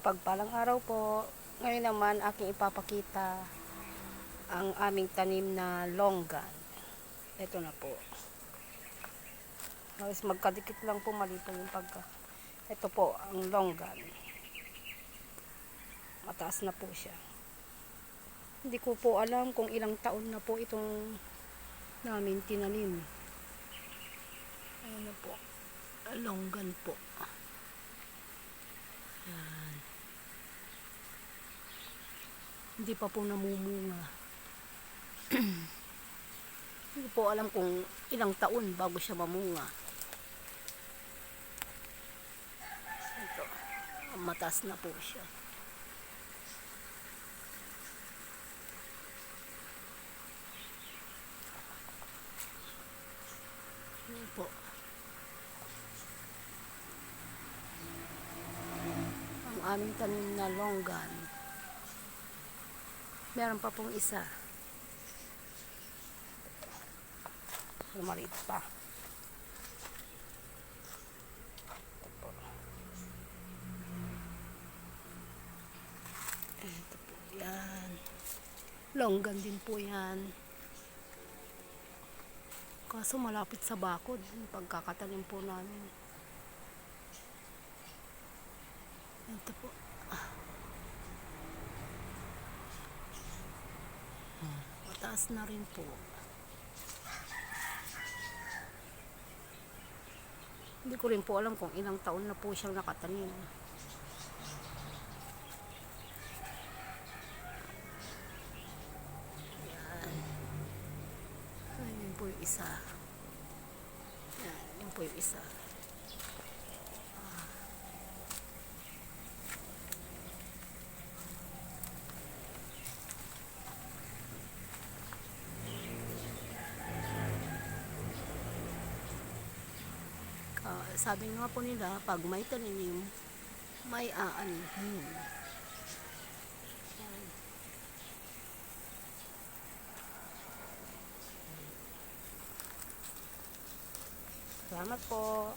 Mapagpalang araw po. Ngayon naman aking ipapakita ang aming tanim na longgan. Ito na po. Halos magkadikit lang po, mali po yung pagka. Ito po ang longgan. Mataas na po siya. Hindi ko po alam kung ilang taon na po itong namin tinanim. Ayan na po. Longgan po. Ayan. Hindi pa po namumunga. Hindi po alam kung ilang taon bago siya mamunga. Ito, mataas na po siya. Ito po. Ang aming tanim na longgan. Meron pa pong isa. Maliit pa. Ito po yan. Longgan din po yan. Kaso malapit sa bakod yung pagkakatanim po namin. Ito po. Mataas na rin po. Hindi ko rin po alam kung ilang taon na po siyang nakatanim. Yan. Ayun po yung isa. Yan, yun po yung isa. Sabi nga po nila, pag may tanim, may aanihin. Salamat po.